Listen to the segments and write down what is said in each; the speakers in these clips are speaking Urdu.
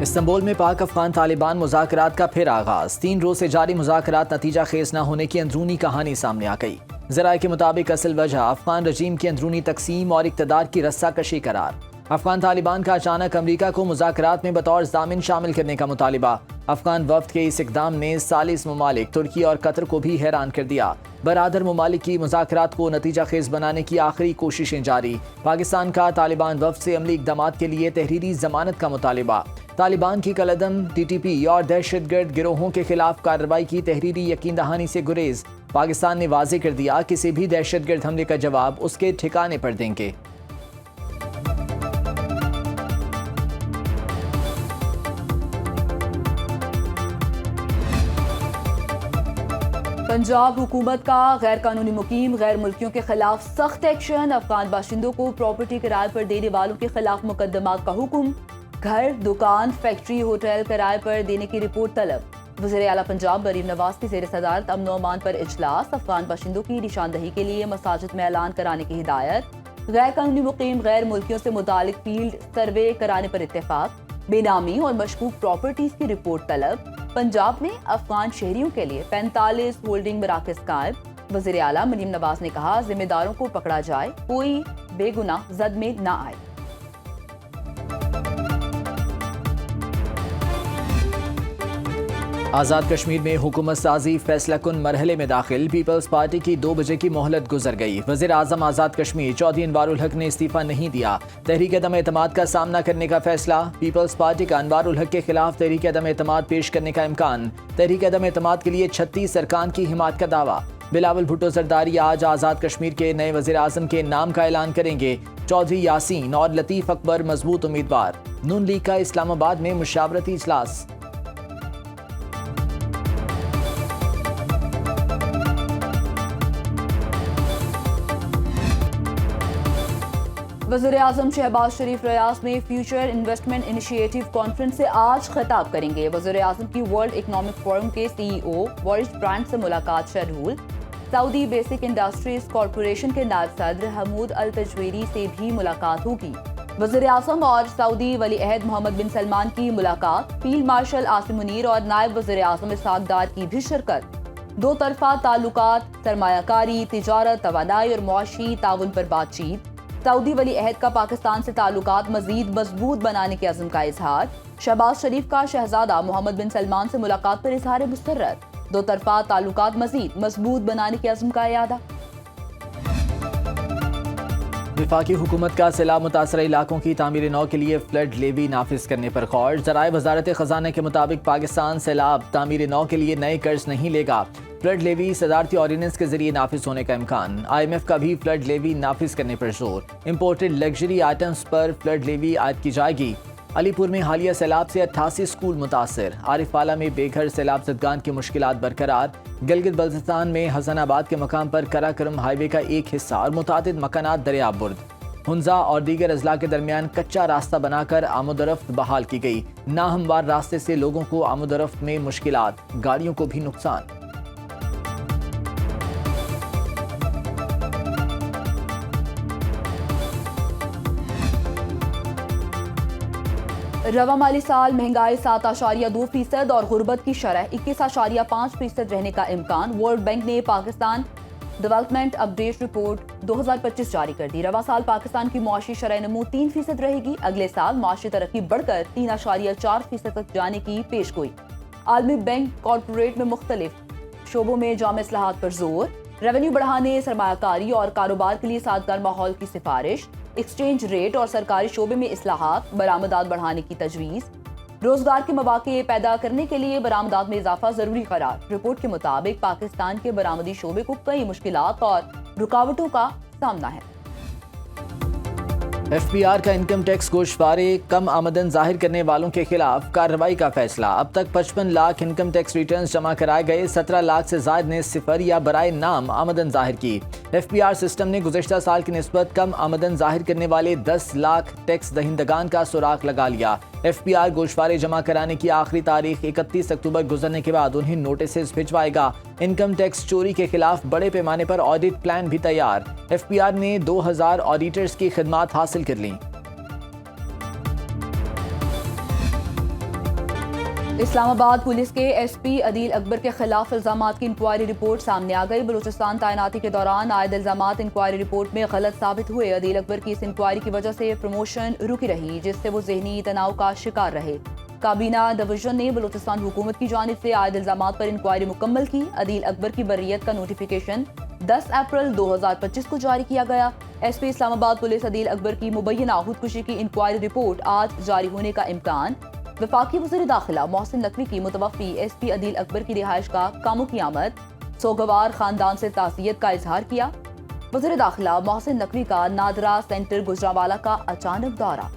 استنبول میں پاک افغان طالبان مذاکرات کا پھر آغاز 3 روز سے جاری مذاکرات نتیجہ خیز نہ ہونے کی اندرونی کہانی سامنے آ گئی۔ ذرائع کے مطابق اصل وجہ افغان رجیم کی اندرونی تقسیم اور اقتدار کی رسہ کشی قرار۔ افغان طالبان کا اچانک امریکہ کو مذاکرات میں بطور ضامن شامل کرنے کا مطالبہ۔ افغان وفد کے اس اقدام نے ثالث ممالک ترکی اور قطر کو بھی حیران کر دیا۔ برادر ممالک کی مذاکرات کو نتیجہ خیز بنانے کی آخری کوششیں جاری۔ پاکستان کا طالبان وفد سے عملی اقدامات کے لیے تحریری ضمانت کا مطالبہ۔ طالبان کی کالعدم ٹی ٹی پی اور دہشت گرد گروہوں کے خلاف کارروائی کی تحریری یقین دہانی سے گریز۔ پاکستان نے واضح کر دیا کسی بھی دہشت گرد حملے کا جواب اس کے ٹھکانے پر دیں گے۔ پنجاب حکومت کا غیر قانونی مقیم غیر ملکیوں کے خلاف سخت ایکشن۔ افغان باشندوں کو پراپرٹی کرائے پر دینے والوں کے خلاف مقدمات کا حکم۔ گھر، دکان، فیکٹری، ہوٹل کرائے پر دینے کی رپورٹ طلب۔ وزیر اعلیٰ پنجاب مریم نواز کی زیر صدارت امن و امان پر اجلاس۔ افغان باشندوں کی نشاندہی کے لیے مساجد میں اعلان کرانے کی ہدایت۔ غیر قانونی مقیم غیر ملکیوں سے متعلق فیلڈ سروے کرانے پر اتفاق۔ بے نامی اور مشکوک پراپرٹیز کی رپورٹ طلب۔ پنجاب میں افغان شہریوں کے لیے 45 ہولڈنگ مراکز قائم۔ وزیر اعلیٰ مریم نواز نے کہا ذمہ داروں کو پکڑا جائے، کوئی بے گناہ زد میں نہ آئے۔ آزاد کشمیر میں حکومت سازی فیصلہ کن مرحلے میں داخل۔ پیپلز پارٹی کی 2 بجے کی مہلت گزر گئی۔ وزیر اعظم آزاد کشمیر چودھری انوار الحق نے استعفیٰ نہیں دیا۔ تحریک عدم اعتماد کا سامنا کرنے کا فیصلہ۔ پیپلز پارٹی کا انوار الحق کے خلاف تحریک عدم اعتماد پیش کرنے کا امکان۔ تحریک عدم اعتماد کے لیے 36 ارکان کی حمایت کا دعویٰ۔ بلاول بھٹو زرداری آج آزاد کشمیر کے نئے وزیر اعظم کے نام کا اعلان کریں گے۔ چودھری یاسین اور لطیف اکبر مضبوط امیدوار۔ نون لیگ کا اسلام آباد میں مشاورتی اجلاس۔ وزیر اعظم شہباز شریف ریاض میں فیوچر انویسٹمنٹ انیشیٹو کانفرنس سے آج خطاب کریں گے۔ وزیر اعظم کی ورلڈ اکنامک فورم کے سی ای او وارش برانڈ سے ملاقات شیڈول۔ سعودی بیسک انڈسٹریز کارپوریشن کے نائب صدر حمود التجویری سے بھی ملاقات ہوگی۔ وزیر اعظم اور سعودی ولی عہد محمد بن سلمان کی ملاقات۔ فیلڈ مارشل عاصم منیر اور نائب وزیر اعظم اسحاق ڈار کی بھی شرکت۔ 2 طرفہ تعلقات، سرمایہ کاری، تجارت، توانائی اور معاشی تعاون پر بات چیت۔ سعودی ولی عہد کا پاکستان سے تعلقات مزید مضبوط بنانے کے عزم کا اظہار۔ شہباز شریف کا شہزادہ محمد بن سلمان سے ملاقات پر اظہار مسرت۔ 2 طرفہ تعلقات مزید مضبوط بنانے کے عزم کا اعادہ۔ وفاقی حکومت کا سیلاب متاثرہ علاقوں کی تعمیر نو کے لیے فلڈ لیوی نافذ کرنے پر غور۔ ذرائع وزارت خزانہ کے مطابق پاکستان سیلاب تعمیر نو کے لیے نئے قرض نہیں لے گا۔ فلڈ لیوی صدارتی آرڈیننس کے ذریعے نافذ ہونے کا امکان۔ آئی ایم ایف کا بھی فلڈ لیوی نافذ کرنے پر زور۔ امپورٹڈ لگژری آئٹمز پر فلڈ لیوی عائد کی جائے گی۔ علی پور میں حالیہ سیلاب سے 88 اسکول متاثر۔ عارف والا میں بے گھر سیلاب زدگان کی مشکلات برقرار۔ گلگت بلتستان میں حسن آباد کے مقام پر کراکرم ہائی وے کا ایک حصہ اور متعدد مکانات دریاب برد۔ ہنزا اور دیگر اضلاع کے درمیان کچا راستہ بنا کر آمد و رفت بحال کی گئی۔ ناہموار راستے سے لوگوں کو آمد و رفت میں مشکلات، گاڑیوں کو بھی نقصان۔ رواں مالی سال مہنگائی 7.2% اور غربت کی شرح 21.5% رہنے کا امکان۔ ورلڈ بینک نے پاکستان ڈیولپمنٹ اپڈیٹ رپورٹ 2025 جاری کر دی۔ رواں سال پاکستان کی معاشی شرح نمو 3% رہے گی۔ اگلے سال معاشی ترقی بڑھ کر 3.4% تک جانے کی پیش گوئی۔ عالمی بینک کارپوریٹ میں مختلف شعبوں میں جامع اصلاحات پر زور۔ ریونیو بڑھانے، سرمایہ کاری اور کاروبار کے لیے سازگار ماحول کی سفارش۔ ایکسچینج ریٹ اور سرکاری شعبے میں اصلاحات، برآمدات بڑھانے کی تجویز۔ روزگار کے مواقع پیدا کرنے کے لیے برآمدات میں اضافہ ضروری قرار۔ رپورٹ کے مطابق پاکستان کے برآمدی شعبے کو کئی مشکلات اور رکاوٹوں کا سامنا ہے۔ ایف پی آر کا انکم ٹیکس گوشوارے کم آمدن ظاہر کرنے والوں کے خلاف کارروائی کا فیصلہ۔ اب تک 55 لاکھ انکم ٹیکس ریٹرنز جمع کرائے گئے۔ 17 لاکھ سے زائد نے صفر یا برائے نام آمدن ظاہر کی۔ ایف پی آر سسٹم نے گزشتہ سال کی نسبت کم آمدن ظاہر کرنے والے 10 لاکھ ٹیکس دہندگان کا سراغ لگا لیا۔ ایف پی آر گوشوارے جمع کرانے کی آخری تاریخ 31 اکتوبر گزرنے کے بعد انہیں نوٹسز بھجوائے گا۔ انکم ٹیکس چوری کے خلاف بڑے پیمانے پر آڈٹ پلان بھی تیار۔ ایف پی آر نے 2000 آڈیٹرز کی خدمات حاصل کر لیں۔ اسلام آباد پولیس کے ایس پی عدیل اکبر کے خلاف الزامات کی انکوائری رپورٹ سامنے آ گئی۔ بلوچستان تعیناتی کے دوران عائد الزامات انکوائری رپورٹ میں غلط ثابت ہوئے۔ عدیل اکبر کی اس انکوائری کی وجہ سے پروموشن رکی رہی، جس سے وہ ذہنی تناؤ کا شکار رہے۔ کابینہ ڈویژن نے بلوچستان حکومت کی جانب سے عائد الزامات پر انکوائری مکمل کی۔ عدیل اکبر کی بریت کا نوٹیفیکیشن 10 اپریل 2025 کو جاری کیا گیا۔ ایس پی اسلام آباد پولیس عدیل اکبر کی مبینہ خودکشی کی انکوائری رپورٹ آج جاری ہونے کا امکان۔ وفاقی وزیر داخلہ محسن نقوی کی متوفی ایس پی عدیل اکبر کی رہائش گاہ کامو کی آمد، سوگوار خاندان سے تعزیت کا اظہار کیا۔ وزیر داخلہ محسن نقوی کا نادرا سینٹر گجرانوالہ کا اچانک دورہ۔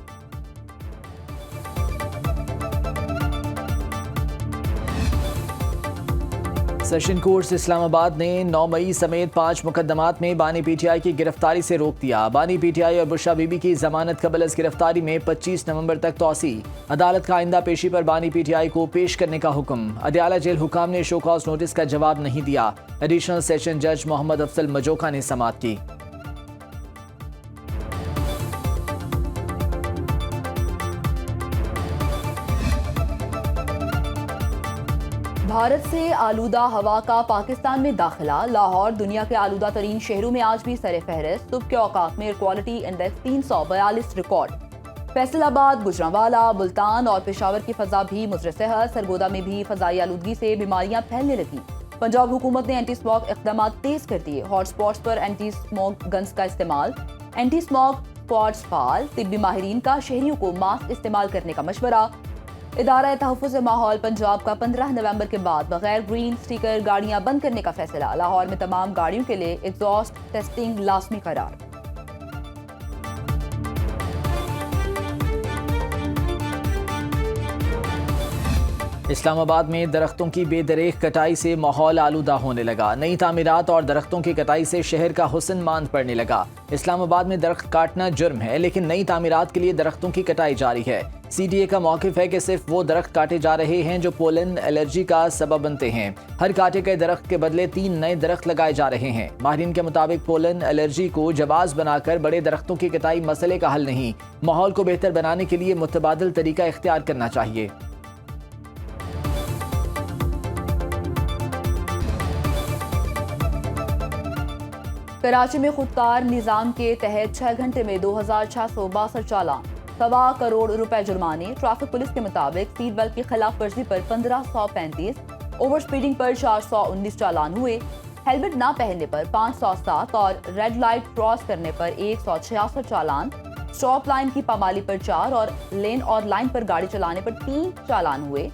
سیشن کورٹس اسلام آباد نے 9 مئی سمیت 5 مقدمات میں بانی پی ٹی آئی کی گرفتاری سے روک دیا۔ بانی پی ٹی آئی اور بشرا بی بی کی ضمانت قبل از گرفتاری میں 25 نومبر تک توسیع۔ عدالت کا آئندہ پیشی پر بانی پی ٹی آئی کو پیش کرنے کا حکم۔ اڈیالہ جیل حکام نے شو کاز نوٹس کا جواب نہیں دیا۔ ایڈیشنل سیشن جج محمد افضل مجوکا نے سماعت کی۔ بھارت سے آلودہ ہوا کا پاکستان میں داخلہ۔ لاہور دنیا کے آلودہ ترین شہروں میں آج بھی سر فہرست۔ صبح کے اوقات میں air quality index 342 record. Faisal آباد، گجرانوالہ، ملتان اور پشاور کی فضا بھی مضر صحت۔ سرگودا میں بھی فضائی آلودگی سے بیماریاں پھیلنے لگیں۔ پنجاب حکومت نے اینٹی اسموگ اقدامات تیز کر دیے۔ ہاٹ اسپاٹس پر اینٹی اسموگ گنز کا استعمال۔ اینٹی اسموگ اسپاٹس فعال۔ طبی ماہرین کا شہریوں کو ماسک استعمال کرنے کا مشورہ۔ ادارہ تحفظ ماحول پنجاب کا 15 نومبر کے بعد بغیر گرین سٹیکر گاڑیاں بند کرنے کا فیصلہ۔ لاہور میں تمام گاڑیوں کے لیے ایگزاسٹ ٹیسٹنگ لازمی قرار۔ اسلام آباد میں درختوں کی بے دریغ کٹائی سے ماحول آلودہ ہونے لگا۔ نئی تعمیرات اور درختوں کی کٹائی سے شہر کا حسن ماند پڑنے لگا۔ اسلام آباد میں درخت کاٹنا جرم ہے، لیکن نئی تعمیرات کے لیے درختوں کی کٹائی جاری ہے۔ سی ڈی اے کا موقف ہے کہ صرف وہ درخت کاٹے جا رہے ہیں جو پولن الرجی کا سبب بنتے ہیں۔ ہر کاٹے گئے درخت کے بدلے 3 نئے درخت لگائے جا رہے ہیں۔ ماہرین کے مطابق پولن الرجی کو جواز بنا کر بڑے درختوں کی کٹائی مسئلے کا حل نہیں، ماحول کو بہتر بنانے کے لیے متبادل طریقہ اختیار کرنا چاہیے۔ کراچی میں خودکار نظام کے تحت 6 گھنٹے میں 2662 چالان، 1.25 کروڑ روپے جرمانے۔ ٹریفک پولیس کے مطابق سیٹ بیلٹ کی خلاف ورزی پر 1535، اوور سپیڈنگ پر 419 چالان ہوئے۔ ہیلمٹ نہ پہننے پر 507 اور ریڈ لائٹ کراس کرنے پر 166 چالان۔ اسٹاپ لائن کی پامالی پر 4 اور لین اور لائن پر گاڑی چلانے پر 3 چالان ہوئے۔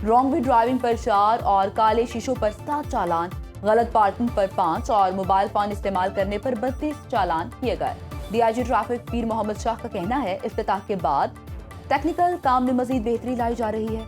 رانگ وے ڈرائیونگ پر 4 اور کالے شیشوں پر 7 چالان۔ غلط پارکنگ پر 5 اور موبائل فون استعمال کرنے پر 32 چالان کیے گئے۔ ڈی آئی جی ٹریفک پیر محمد شاہ کا کہنا ہے افتتاح کے بعد ٹیکنیکل کام میں مزید بہتری لائی جا رہی ہے۔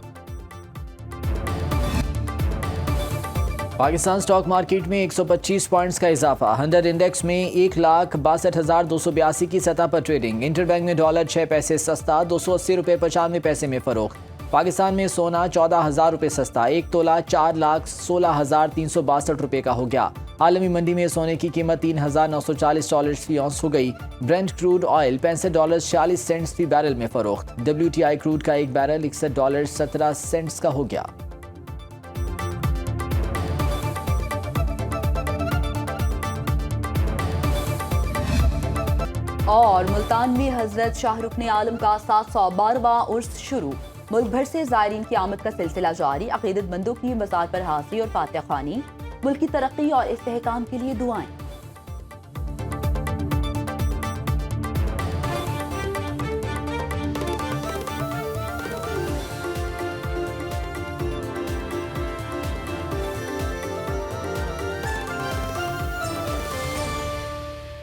پاکستان سٹاک مارکیٹ میں 125 پوائنٹس کا اضافہ۔ 100 انڈیکس میں 1,62,282 کی سطح پر ٹریڈنگ۔ انٹر بینک میں ڈالر 6 پیسے سستا، 280 روپے 95 پیسے میں فروخت۔ پاکستان میں سونا 14,000 روپے سستا، 1 تولہ 4,16,362 روپے کا ہو گیا۔ عالمی منڈی میں سونے کی قیمت $3,940 فی اونس ہو گئی۔ برنٹ کروڈ آئل $65.46 فی بیرل میں فروخت۔ WTI کروڈ کا ایک بیرل $61.17 کا ہو گیا۔ اور ملتان میں حضرت شاہ رکن عالم کا 712واں عرس شروع۔ ملک بھر سے زائرین کی آمد کا سلسلہ جاری۔ عقیدت مندوں کی مزار پر حاضری اور فاتحہ خوانی۔ ملک کی ترقی اور استحکام کے لیے دعائیں۔